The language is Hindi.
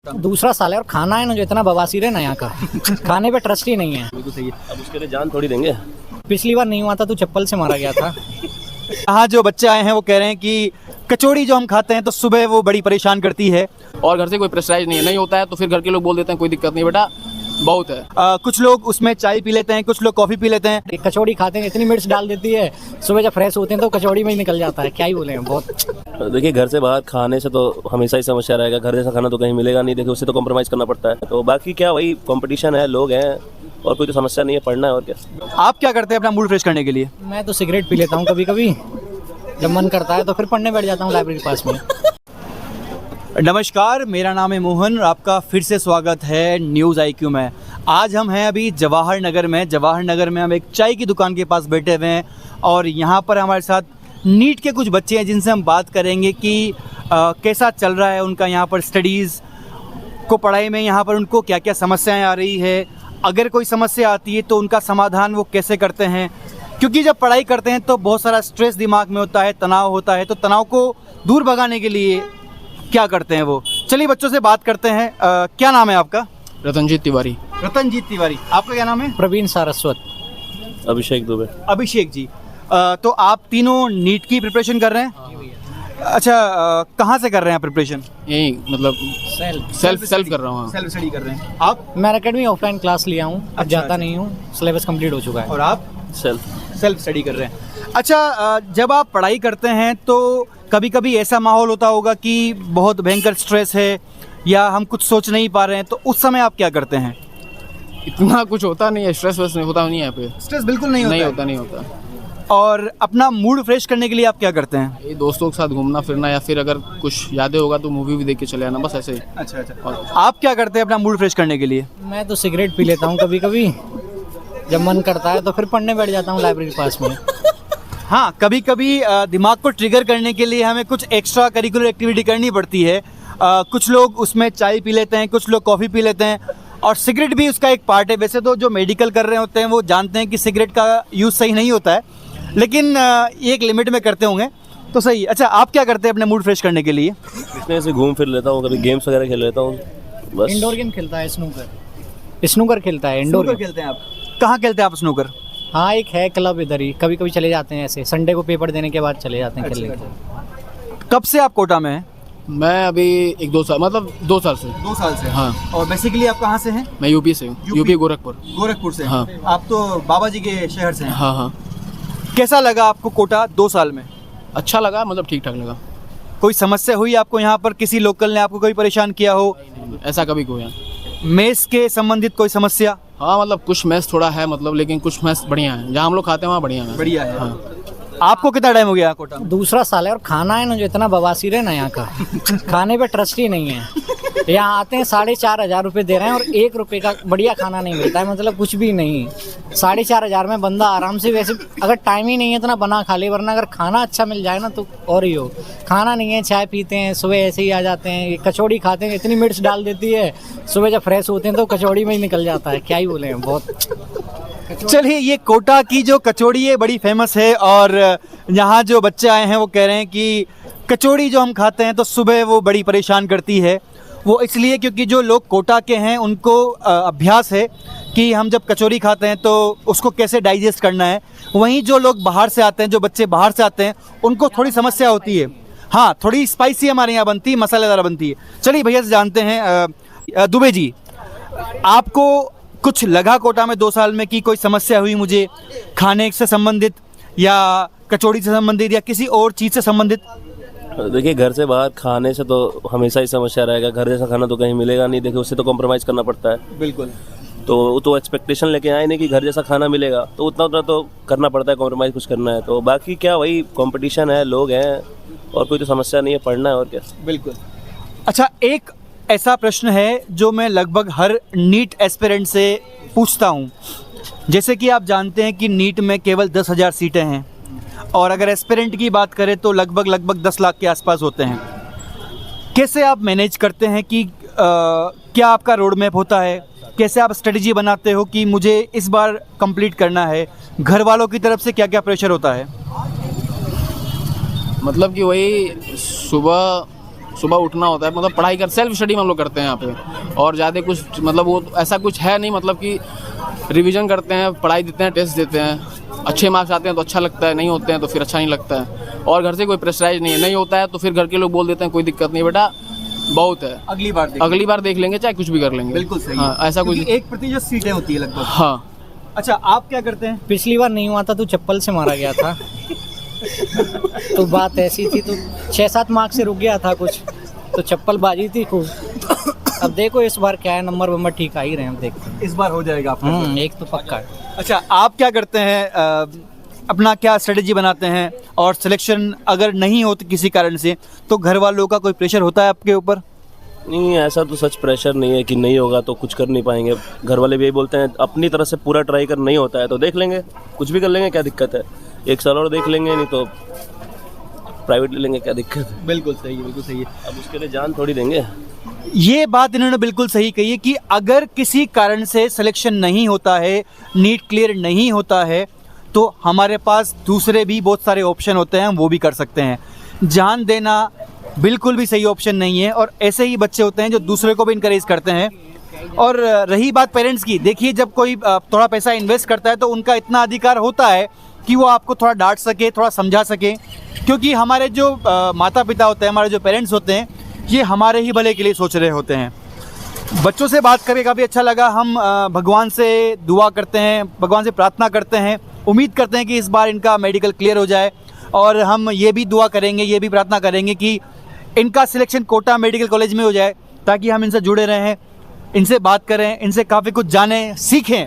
दूसरा साल है और खाना है ना जो इतना बवासीर है ना यहाँ का खाने पे ट्रस्ट ही नहीं है। बिल्कुल सही है। अब उसके लिए जान थोड़ी देंगे। पिछली बार नहीं हुआ था तो चप्पल से मारा गया था। यहाँ जो बच्चे आए हैं वो कह रहे हैं कि कचौड़ी जो हम खाते हैं तो सुबह वो बड़ी परेशान करती है। और घर से कोई प्रेशराइज नहीं होता है तो फिर घर के लोग बोल देते हैं कोई दिक्कत नहीं बेटा, बहुत है। कुछ लोग उसमें चाय पी लेते हैं, कुछ लोग कॉफ़ी पी लेते हैं। एक कचौड़ी खाते हैं इतनी मिर्च डाल देती है, सुबह जब फ्रेश होते हैं तो कचौड़ी में ही निकल जाता है। क्या ही बोले हैं बहुत। देखिए घर से बाहर खाने से तो हमेशा ही समस्या रहेगा, घर जैसा खाना तो कहीं मिलेगा नहीं। देखिए उससे तो कॉम्प्रोमाइज़ करना पड़ता है। तो बाकी क्या, वही कंपटीशन है, लोग हैं और कोई तो समस्या नहीं है, पढ़ना है और क्या। आप क्या करते हैं अपना मूड फ्रेश करने के लिए? मैं तो सिगरेट पी लेता हूँ कभी कभी, जब मन करता है तो फिर पढ़ने बैठ जाता हूँ लाइब्रेरी के पास में। नमस्कार, मेरा नाम है मोहन और आपका फिर से स्वागत है न्यूज़ IQ में। आज हम हैं अभी जवाहर नगर में हम एक चाय की दुकान के पास बैठे हुए हैं और यहाँ पर हमारे साथ नीट के कुछ बच्चे हैं जिनसे हम बात करेंगे कि कैसा चल रहा है उनका यहाँ पर स्टडीज़ को, पढ़ाई में यहाँ पर उनको क्या क्या समस्याएं आ रही है, अगर कोई समस्या आती है तो उनका समाधान वो कैसे करते हैं। क्योंकि जब पढ़ाई करते हैं तो बहुत सारा स्ट्रेस दिमाग में होता है, तनाव होता है, तो तनाव को दूर भगाने के लिए क्या करते हैं वो। चलिए बच्चों से बात करते हैं। क्या नाम है आपका? रतनजीत तिवारी। रतनजीत तिवारी। आपका क्या नाम है? प्रवीण सारस्वत। अभिषेक दुबे। अभिषेक जी। तो आप तीनों नीट की प्रिपरेशन कर रहे हैं? अच्छा, कहाँ से कर रहे हैं प्रिपरेशन? यही मतलब सेल्फ कर रहा हूँ। सेल्फ स्टडी कर रहे हैं आप? मैं अकेडमी ऑफलाइन क्लास लिया हूँ, अब जाता नहीं हूँ, सिलेबस कंप्लीट हो चुका है। और आप? सेल्फ स्टडी कर रहे हैं। अच्छा, जब आप पढ़ाई करते हैं तो कभी कभी ऐसा माहौल होता होगा कि बहुत भयंकर स्ट्रेस है या हम कुछ सोच नहीं पा रहे हैं, तो उस समय आप क्या करते हैं? इतना कुछ होता नहीं है, स्ट्रेस वैस नहीं होता नहीं है यहाँ पे। स्ट्रेस बिल्कुल नहीं होता? नहीं होता। और अपना मूड फ्रेश करने के लिए आप क्या करते हैं? ये दोस्तों के साथ घूमना फिरना या फिर अगर कुछ यादें होगा तो मूवी भी देख के चले आना, बस ऐसे ही। अच्छा। आप क्या करते हैं अपना मूड फ्रेश करने के लिए? मैं तो सिगरेट पी लेता हूँ कभी कभी, जब मन करता है तो फिर पढ़ने बैठ जाता हूँ लाइब्रेरी के पास में। हाँ, कभी कभी दिमाग को ट्रिगर करने के लिए हमें कुछ एक्स्ट्रा करिकुलर एक्टिविटी करनी पड़ती है। कुछ लोग उसमें चाय पी लेते हैं, कुछ लोग कॉफ़ी पी लेते हैं और सिगरेट भी उसका एक पार्ट है। वैसे तो जो मेडिकल कर रहे होते हैं वो जानते हैं कि सिगरेट का यूज़ सही नहीं होता है, लेकिन एक लिमिट में करते होंगे तो सही। अच्छा, आप क्या करते हैं अपने मूड फ्रेश करने के लिए? इसमें ऐसे घूम फिर लेता हूँ, कभी गेम्स वगैरह खेल लेता हूँ बस। इंडोर गेम खेलता है, स्नूकर खेलता है। इंडोर गेम खेलते हैं आप? कहाँ खेलते हैं आप स्नूकर? हाँ, एक है क्लब इधर ही, कभी कभी चले जाते हैं, ऐसे संडे को पेपर देने के बाद चले जाते हैं खेलने के लिए। कब से आप कोटा में हैं? मैं अभी 1-2 साल, मतलब 2 साल से। 2 साल से? हाँ। और बेसिकली आप कहाँ से हैं? मैं यूपी से हूँ, यूपी गोरखपुर से। हाँ। आप तो बाबा जी के शहर से हैं। हाँ। कैसा लगा आपको कोटा 2 साल में? अच्छा लगा, मतलब ठीक ठाक लगा। कोई समस्या हुई आपको यहाँ पर? किसी लोकल ने आपको कोई परेशान किया हो? ऐसा कभी कोई। मेस के संबंधित कोई समस्या? हाँ, मतलब कुछ मैस थोड़ा है, मतलब लेकिन कुछ मैस बढ़िया है, जहाँ हम लोग खाते हैं वहाँ बढ़िया है। हाँ। आपको कितना टाइम हो गया कोटा में? दूसरा साल है और खाना है ना जो इतना बवासीर है ना यहाँ का खाने पे ट्रस्ट ही नहीं है। यहाँ आते हैं 4,500 रुपये दे रहे हैं और 1 रुपये का बढ़िया खाना नहीं मिलता है, मतलब कुछ भी नहीं। 4,500 में बंदा आराम से, वैसे अगर टाइम ही नहीं है इतना बना खा ले, वरना अगर खाना अच्छा मिल जाए ना तो और ही हो। खाना नहीं है, चाय पीते हैं, सुबह ऐसे ही आ जाते हैं, कचौड़ी खाते हैं, इतनी मिर्च डाल देती है, सुबह जब फ्रेश होते हैं तो कचौड़ी में ही निकल जाता है। क्या ही बोले हैं बहुत। चलिए, ये कोटा की जो कचौड़ी है बड़ी फेमस है और यहाँ जो बच्चे आए हैं वो कह रहे हैं कि कचौड़ी जो हम खाते हैं तो सुबह वो बड़ी परेशान करती है। वो इसलिए क्योंकि जो लोग कोटा के हैं उनको अभ्यास है कि हम जब कचौड़ी खाते हैं तो उसको कैसे डाइजेस्ट करना है। वहीं जो लोग बाहर से आते हैं, जो बच्चे बाहर से आते हैं, उनको थोड़ी समस्या होती है। हाँ, थोड़ी स्पाइसी हमारे यहाँ बनती है, मसालेदार बनती है। चलिए भैया से जानते हैं। दुबे जी, आपको कुछ लगा कोटा में 2 साल में कि कोई समस्या हुई मुझे खाने से संबंधित या कचौड़ी से संबंधित या किसी और चीज़ से संबंधित? देखिए घर से बाहर खाने से तो हमेशा ही समस्या रहेगा, घर जैसा खाना तो कहीं मिलेगा नहीं। देखिए उससे तो कॉम्प्रोमाइज़ करना पड़ता है। बिल्कुल। तो एक्सपेक्टेशन लेके आए नहीं कि घर जैसा खाना मिलेगा, तो उतना तो करना पड़ता है, कॉम्प्रोमाइज़ कुछ करना है। तो बाकी क्या, वही कंपटीशन है, लोग हैं और कोई तो समस्या नहीं है, पढ़ना है और क्या। बिल्कुल। अच्छा, एक ऐसा प्रश्न है जो मैं लगभग हर नीट एस्पिरेंट से पूछता हूँ। जैसे कि आप जानते हैं कि नीट में केवल 10,000 सीटें हैं और अगर एस्पिरेंट की बात करें तो लगभग 10 लाख के आसपास होते हैं। कैसे आप मैनेज करते हैं कि क्या आपका रोड मैप होता है? कैसे आप स्ट्रेटजी बनाते हो कि मुझे इस बार कंप्लीट करना है? घर वालों की तरफ से क्या क्या प्रेशर होता है? मतलब कि वही सुबह सुबह उठना होता है, मतलब पढ़ाई कर सेल्फ स्टडी में हम लोग करते हैं यहाँ पे। और ज़्यादा कुछ मतलब वो ऐसा कुछ है नहीं, मतलब कि रिवीजन करते हैं, पढ़ाई देते हैं, टेस्ट देते हैं। अच्छे मार्क्स आते हैं तो अच्छा लगता है, नहीं होते हैं तो फिर अच्छा नहीं लगता है। और घर से कोई प्रेशराइज नहीं है, नहीं होता है तो फिर घर के लोग बोल देते हैं कोई दिक्कत नहीं बेटा, बहुत है, अगली बार देख लेंगे, चाहे कुछ भी कर लेंगे। बिल्कुल सही हाँ, है। ऐसा कुछ 1% सीटें होती है लगभग। हाँ। अच्छा, आप क्या करते हैं? पिछली बार नहीं हुआ था तो चप्पल से मारा गया था। तो बात ऐसी थी, तो 6-7 मार्क्स से रुक गया था कुछ, तो चप्पल बाजी थी खूब। अब देखो इस बार क्या है, नंबर ठीक आ ही रहे हैं, अब देखते हैं। इस बार हो जाएगा आपका? एक तो पक्का है। अच्छा, आप क्या करते हैं? अपना क्या स्ट्रेटजी बनाते हैं? और सिलेक्शन अगर नहीं होती किसी कारण से तो घर वालों का कोई प्रेशर होता है आपके ऊपर? नहीं, ऐसा तो सच प्रेशर नहीं है कि नहीं होगा तो कुछ कर नहीं पाएंगे। घर वाले भी यही बोलते हैं, अपनी तरफ से पूरा ट्राई कर, नहीं होता है तो देख लेंगे, कुछ भी कर लेंगे, क्या दिक्कत है, 1 साल और देख लेंगे, नहीं तो प्राइवेट ले लेंगे, क्या दिक्कत है। बिल्कुल सही है, बिल्कुल सही है। अब उसके लिए जान थोड़ी देंगे। ये बात इन्होंने बिल्कुल सही कही है कि अगर किसी कारण से सिलेक्शन नहीं होता है, नीट क्लियर नहीं होता है, तो हमारे पास दूसरे भी बहुत सारे ऑप्शन होते हैं, हम वो भी कर सकते हैं। जान देना बिल्कुल भी सही ऑप्शन नहीं है, और ऐसे ही बच्चे होते हैं जो दूसरे को भी इनकरेज करते हैं। और रही बात पेरेंट्स की, देखिए जब कोई थोड़ा पैसा इन्वेस्ट करता है तो उनका इतना अधिकार होता है कि वो आपको थोड़ा डांट सके, थोड़ा समझा सके, क्योंकि हमारे जो माता पिता होते हैं, हमारे जो पेरेंट्स होते हैं, ये हमारे ही भले के लिए सोच रहे होते हैं। बच्चों से बात करके काफ़ी अच्छा लगा। हम भगवान से दुआ करते हैं, भगवान से प्रार्थना करते हैं, उम्मीद करते हैं कि इस बार इनका मेडिकल क्लियर हो जाए। और हम ये भी दुआ करेंगे, ये भी प्रार्थना करेंगे कि इनका सिलेक्शन कोटा मेडिकल कॉलेज में हो जाए, ताकि हम इनसे जुड़े रहें, इनसे बात करें, इनसे काफ़ी कुछ जानें, सीखें।